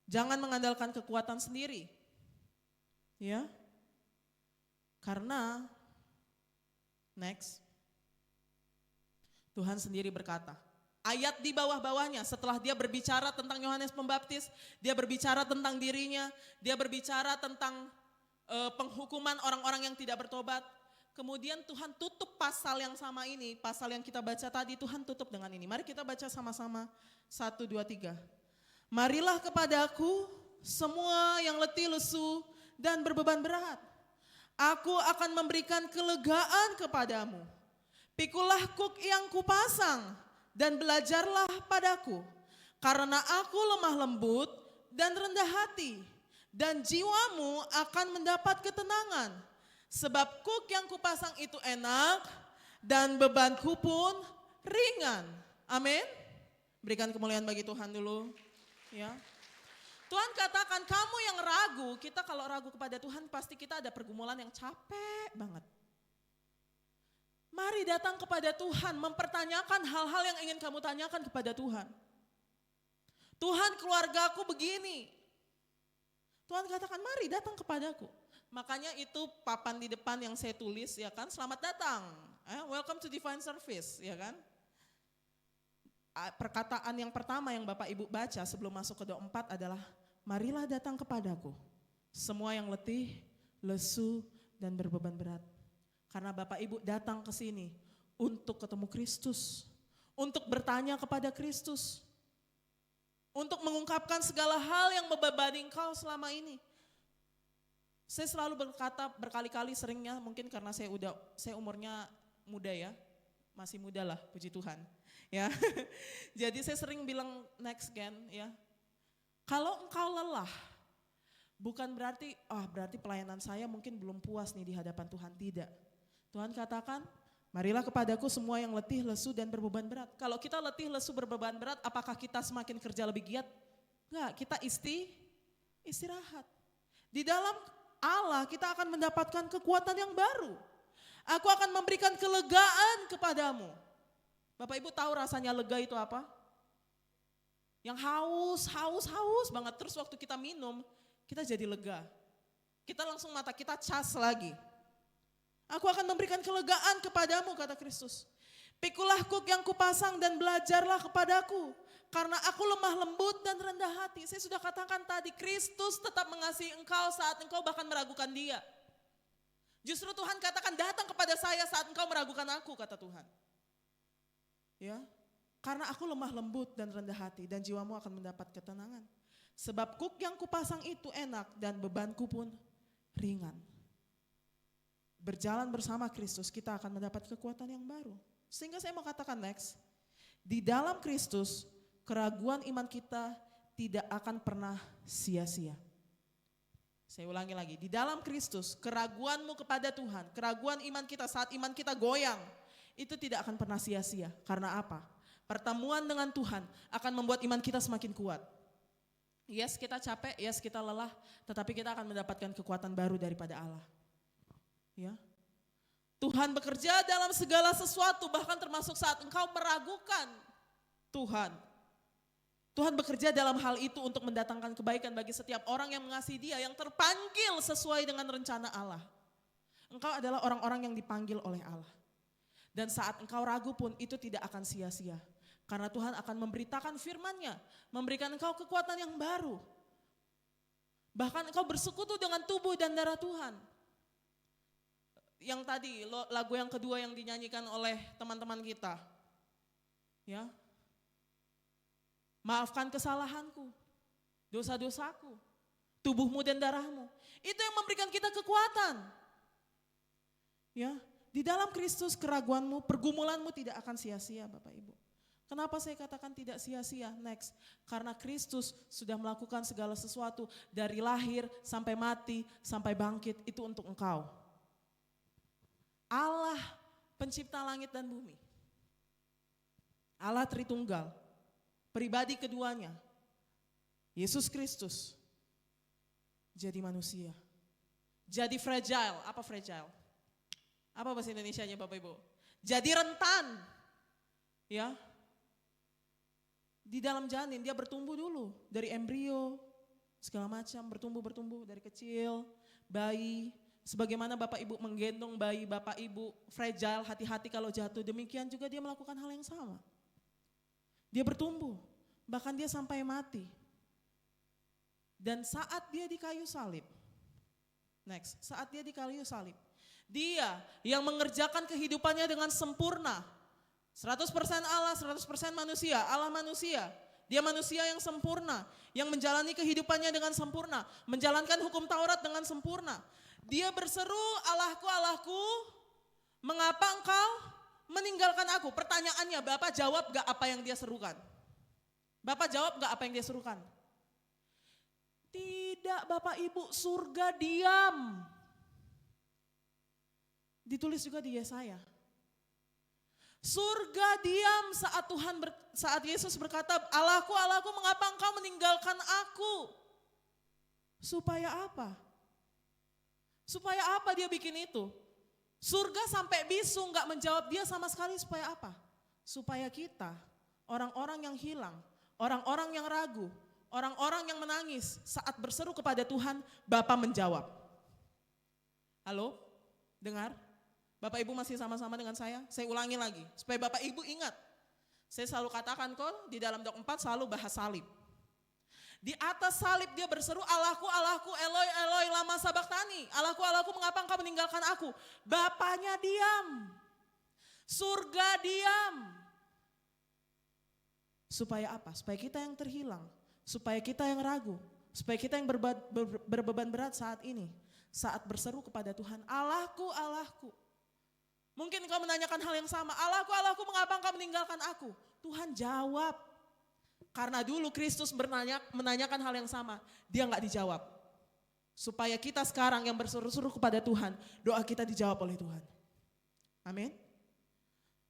Jangan mengandalkan kekuatan sendiri. Ya. Karena next Tuhan sendiri berkata, ayat di bawah-bawahnya setelah dia berbicara tentang Yohanes Pembaptis, dia berbicara tentang dirinya, dia berbicara tentang penghukuman orang-orang yang tidak bertobat. Kemudian Tuhan tutup pasal yang sama ini, pasal yang kita baca tadi, Tuhan tutup dengan ini. Mari kita baca sama-sama, 1, 2, 3. Marilah kepadaku semua yang letih lesu dan berbeban berat. Aku akan memberikan kelegaan kepadamu. Pikulah kuk yang kupasang dan belajarlah padaku. Karena aku lemah lembut dan rendah hati. Dan jiwamu akan mendapat ketenangan. Sebab kuk yang kupasang itu enak dan bebanku pun ringan. Amin. Berikan kemuliaan bagi Tuhan dulu. Ya. Tuhan katakan kamu yang ragu, kita kalau ragu kepada Tuhan pasti kita ada pergumulan yang capek banget. Mari datang kepada Tuhan, mempertanyakan hal-hal yang ingin kamu tanyakan kepada Tuhan. Tuhan, keluargaku begini. Tuhan katakan mari datang kepadaku. Makanya itu papan di depan yang saya tulis ya kan, selamat datang, welcome to Divine Service ya kan. Perkataan yang pertama yang Bapak Ibu baca sebelum masuk ke doa 4 adalah, marilah datang kepadaku, semua yang letih, lesu dan berbeban berat. Karena Bapak Ibu datang ke sini untuk ketemu Kristus, untuk bertanya kepada Kristus, untuk mengungkapkan segala hal yang membebani engkau selama ini. Saya selalu berkata berkali-kali seringnya mungkin karena saya umurnya muda ya, masih muda lah puji Tuhan ya. Jadi saya sering bilang next gen ya, kalau engkau lelah bukan berarti berarti pelayanan saya mungkin belum puas nih di hadapan Tuhan, tidak. Tuhan katakan marilah kepadaku semua yang letih, lesu dan berbeban berat. Kalau kita letih, lesu, berbeban berat, apakah kita semakin kerja lebih giat? Enggak, kita istirahat. Di dalam Allah kita akan mendapatkan kekuatan yang baru. Aku akan memberikan kelegaan kepadamu. Bapak Ibu tahu rasanya lega itu apa? Yang haus banget. Terus waktu kita minum, kita jadi lega. Kita langsung mata kita cas lagi. Aku akan memberikan kelegaan kepadamu, kata Kristus. Pikulah kuk yang kupasang dan belajarlah kepadaku. Karena aku lemah lembut dan rendah hati. Saya sudah katakan tadi, Kristus tetap mengasihi engkau saat engkau bahkan meragukan dia. Justru Tuhan katakan datang kepada saya saat engkau meragukan aku, kata Tuhan. Ya, karena aku lemah lembut dan rendah hati dan jiwamu akan mendapat ketenangan. Sebab kuk yang kupasang itu enak dan bebanku pun ringan. Berjalan bersama Kristus kita akan mendapat kekuatan yang baru. Sehingga saya mau katakan next, di dalam Kristus keraguan iman kita tidak akan pernah sia-sia. Saya ulangi lagi, di dalam Kristus keraguanmu kepada Tuhan, keraguan iman kita saat iman kita goyang, itu tidak akan pernah sia-sia. Karena apa? Pertemuan dengan Tuhan akan membuat iman kita semakin kuat. Yes, kita capek, yes kita lelah, tetapi kita akan mendapatkan kekuatan baru daripada Allah. Ya. Tuhan bekerja dalam segala sesuatu, bahkan termasuk saat engkau meragukan Tuhan. Tuhan bekerja dalam hal itu untuk mendatangkan kebaikan bagi setiap orang yang mengasihi Dia, yang terpanggil sesuai dengan rencana Allah. Engkau adalah orang-orang yang dipanggil oleh Allah. Dan saat engkau ragu pun itu tidak akan sia-sia. Karena Tuhan akan memberitakan firman-Nya, memberikan engkau kekuatan yang baru. Bahkan engkau bersekutu dengan tubuh dan darah Tuhan. Yang tadi lagu yang kedua yang dinyanyikan oleh teman-teman kita. Ya. Maafkan kesalahanku, dosa-dosaku, tubuhmu dan darahmu. Itu yang memberikan kita kekuatan. Ya, di dalam Kristus keraguanmu, pergumulanmu tidak akan sia-sia Bapak Ibu. Kenapa saya katakan tidak sia-sia? Next, karena Kristus sudah melakukan segala sesuatu dari lahir sampai mati, sampai bangkit, itu untuk engkau. Allah pencipta langit dan bumi. Allah Tritunggal, pribadi keduanya, Yesus Kristus, jadi manusia. Jadi fragile, apa fragile? Apa bahasa Indonesianya Bapak Ibu? Jadi rentan, ya. Di dalam janin dia bertumbuh dulu, dari embrio, segala macam, bertumbuh dari kecil, bayi. Sebagaimana Bapak Ibu menggendong bayi Bapak Ibu, fragile, hati-hati kalau jatuh, demikian juga dia melakukan hal yang sama. Dia bertumbuh, bahkan dia sampai mati. Dan saat dia di kayu salib, saat dia di kayu salib, dia yang mengerjakan kehidupannya dengan sempurna, 100% Allah, 100% manusia, Allah manusia. Dia manusia yang sempurna, yang menjalani kehidupannya dengan sempurna, menjalankan hukum Taurat dengan sempurna. Dia berseru, Allahku, Allahku, mengapa engkau meninggalkan aku? Pertanyaannya, Bapak jawab gak apa yang dia serukan? Bapak jawab gak apa yang dia serukan? Tidak Bapak Ibu, surga diam. Ditulis juga di Yesaya. Surga diam saat Yesus berkata, Allahku, Allahku, mengapa engkau meninggalkan aku? Supaya apa? Supaya apa dia bikin itu? Surga sampai bisu gak menjawab dia sama sekali, supaya apa? Supaya kita, orang-orang yang hilang, orang-orang yang ragu, orang-orang yang menangis saat berseru kepada Tuhan, Bapa menjawab. Halo? Dengar? Bapak Ibu masih sama-sama dengan saya? Saya ulangi lagi, supaya Bapak Ibu ingat. Saya selalu katakan kok, di dalam Dok 4 selalu bahas salib. Di atas salib dia berseru, Allahku, Allahku, Eloi, Eloi, lama sabachthani. Allahku, Allahku, mengapa engkau meninggalkan aku? Bapaknya diam. Surga diam. Supaya apa? Supaya kita yang terhilang. Supaya kita yang ragu. Supaya kita yang berbeban berat saat ini. Saat berseru kepada Tuhan, Allahku, Allahku. Mungkin engkau menanyakan hal yang sama, Allahku, Allahku, mengapa engkau meninggalkan aku? Tuhan jawab. Karena dulu Kristus menanyakan hal yang sama, dia enggak dijawab. Supaya kita sekarang yang berseru-seru kepada Tuhan, doa kita dijawab oleh Tuhan. Amin.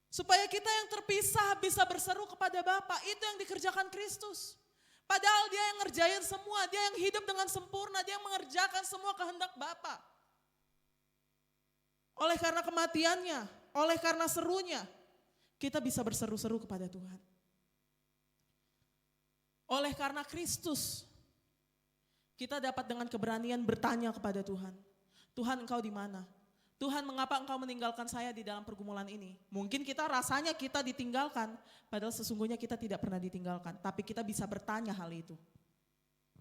Supaya kita yang terpisah bisa berseru kepada Bapa, itu yang dikerjakan Kristus. Padahal dia yang ngerjain semua, dia yang hidup dengan sempurna, dia yang mengerjakan semua kehendak Bapa. Oleh karena kematiannya, oleh karena serunya, kita bisa berseru-seru kepada Tuhan. Oleh karena Kristus, kita dapat dengan keberanian bertanya kepada Tuhan. Tuhan, engkau di mana? Tuhan, mengapa engkau meninggalkan saya di dalam pergumulan ini? Mungkin kita rasanya kita ditinggalkan, padahal sesungguhnya kita tidak pernah ditinggalkan. Tapi kita bisa bertanya hal itu.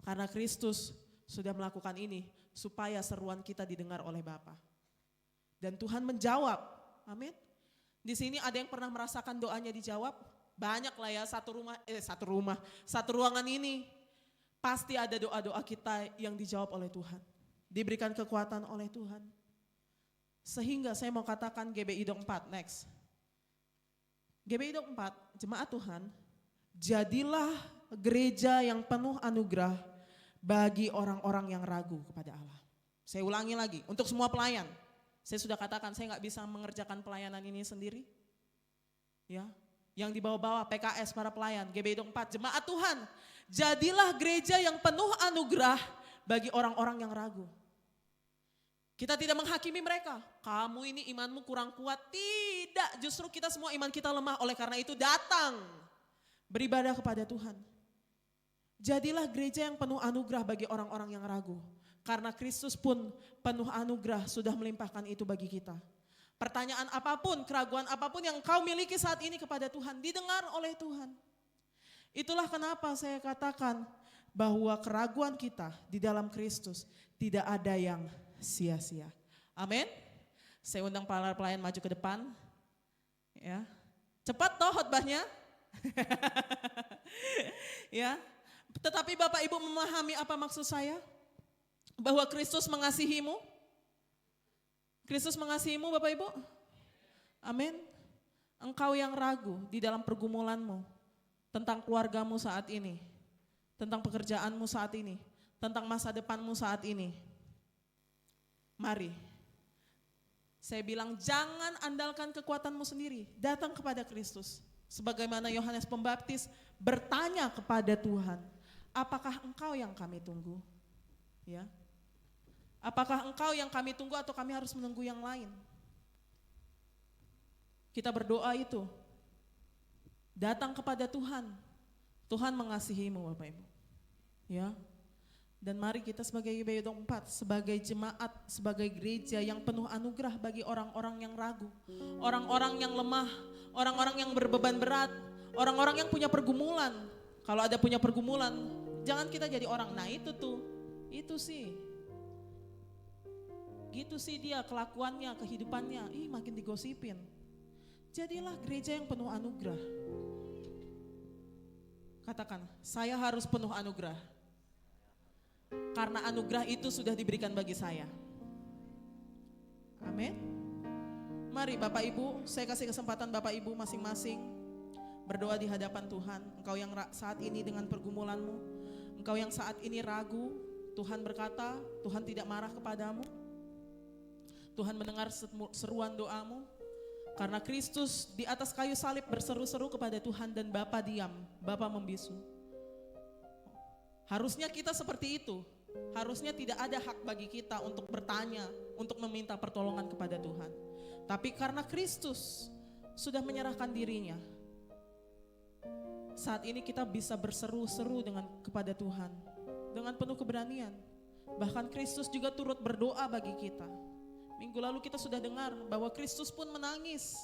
Karena Kristus sudah melakukan ini, supaya seruan kita didengar oleh Bapa. Dan Tuhan menjawab, amin. Di sini ada yang pernah merasakan doanya dijawab? Banyak lah ya, satu ruangan ini. Pasti ada doa-doa kita yang dijawab oleh Tuhan. Diberikan kekuatan oleh Tuhan. Sehingga saya mau katakan GBI Dok 4, next. GBI Dok 4, jemaat Tuhan, jadilah gereja yang penuh anugerah bagi orang-orang yang ragu kepada Allah. Saya ulangi lagi, untuk semua pelayan. Saya sudah katakan saya nggak bisa mengerjakan pelayanan ini sendiri. Ya, yang dibawa-bawa PKS para pelayan, GBI Dok 4, jemaat Tuhan, jadilah gereja yang penuh anugerah bagi orang-orang yang ragu. Kita tidak menghakimi mereka, kamu ini imanmu kurang kuat, tidak, justru kita semua iman kita lemah, oleh karena itu datang beribadah kepada Tuhan. Jadilah gereja yang penuh anugerah bagi orang-orang yang ragu. Karena Kristus pun penuh anugerah sudah melimpahkan itu bagi kita. Pertanyaan apapun, keraguan apapun yang kau miliki saat ini kepada Tuhan, didengar oleh Tuhan. Itulah kenapa saya katakan bahwa keraguan kita di dalam Kristus tidak ada yang sia-sia. Amin. Saya undang para pelayan maju ke depan. Ya. Cepat toh khotbahnya. Ya. Tetapi Bapak Ibu memahami apa maksud saya? Bahwa Kristus mengasihimu. Kristus mengasihimu Bapak Ibu. Amin. Engkau yang ragu di dalam pergumulanmu tentang keluargamu saat ini, tentang pekerjaanmu saat ini, tentang masa depanmu saat ini. Mari, saya bilang jangan andalkan kekuatanmu sendiri, datang kepada Kristus. Sebagaimana Yohanes Pembaptis bertanya kepada Tuhan, apakah engkau yang kami tunggu? Ya. Apakah engkau yang kami tunggu atau kami harus menunggu yang lain? Kita berdoa itu, datang kepada Tuhan. Tuhan mengasihimu Bapak Ibu. Ya. Dan mari kita sebagai YB4, sebagai jemaat, sebagai gereja yang penuh anugerah bagi orang-orang yang ragu, orang-orang yang lemah, orang-orang yang berbeban berat, orang-orang yang punya pergumulan. Kalau ada punya pergumulan, jangan kita jadi orang, nah itu tuh, itu sih. Gitu sih dia kelakuannya, kehidupannya, makin digosipin. Jadilah gereja yang penuh anugerah. Katakan, saya harus penuh anugerah. Karena anugerah itu sudah diberikan bagi saya. Amin. Mari Bapak Ibu, saya kasih kesempatan Bapak Ibu masing-masing berdoa di hadapan Tuhan. Engkau yang saat ini dengan pergumulanmu, engkau yang saat ini ragu, Tuhan berkata, Tuhan tidak marah kepadamu. Tuhan mendengar seruan doamu. Karena Kristus di atas kayu salib berseru-seru kepada Tuhan dan Bapa diam, Bapa membisu. Harusnya kita seperti itu. Harusnya tidak ada hak bagi kita untuk bertanya, untuk meminta pertolongan kepada Tuhan. Tapi karena Kristus sudah menyerahkan dirinya, saat ini kita bisa berseru-seru kepada Tuhan dengan penuh keberanian. Bahkan Kristus juga turut berdoa bagi kita. Minggu lalu kita sudah dengar bahwa Kristus pun menangis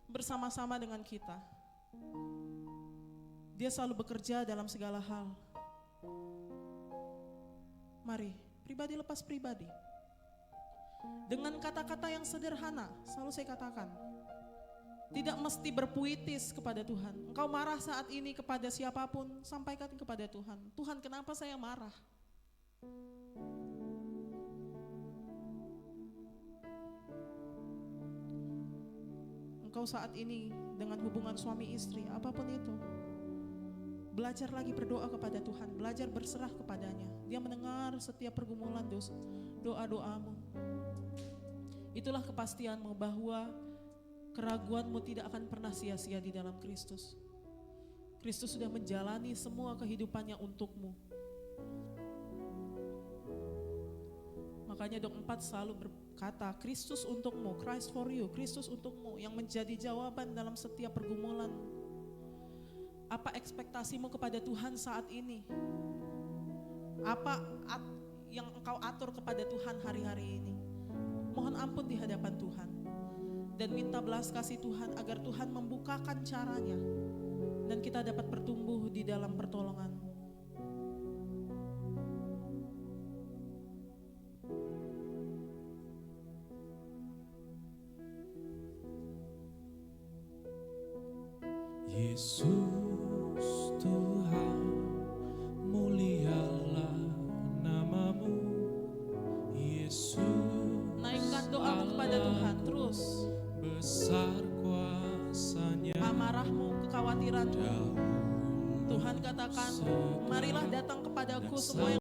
bersama-sama dengan kita. Dia selalu bekerja dalam segala hal. Mari, pribadi lepas pribadi. Dengan kata-kata yang sederhana, selalu saya katakan, tidak mesti berpuitis kepada Tuhan. Engkau marah saat ini kepada siapapun, sampaikan kepada Tuhan. Tuhan, kenapa saya marah? Engkau saat ini dengan hubungan suami istri, apapun itu, belajar lagi berdoa kepada Tuhan, belajar berserah kepadanya. Dia mendengar setiap pergumulan doa-doamu. Itulah kepastianmu bahwa keraguanmu tidak akan pernah sia-sia di dalam Kristus. Kristus sudah menjalani semua kehidupannya untukmu. Makanya Dok 4 selalu berkata, Kristus untukmu, Christ for you, Kristus untukmu, yang menjadi jawaban dalam setiap pergumulan. Apa ekspektasimu kepada Tuhan saat ini? Apa yang engkau atur kepada Tuhan hari-hari ini? Mohon ampun di hadapan Tuhan. Dan minta belas kasih Tuhan agar Tuhan membukakan caranya. Dan kita dapat bertumbuh di dalam pertolongan. Yesus Tuhan, mulialah namamu. Yesus, naikkan doamu kepada Tuhan terus. Besar kuasanya, amarahmu, kekhawatiranmu. Tuhan katakan, marilah datang kepadaku semua yang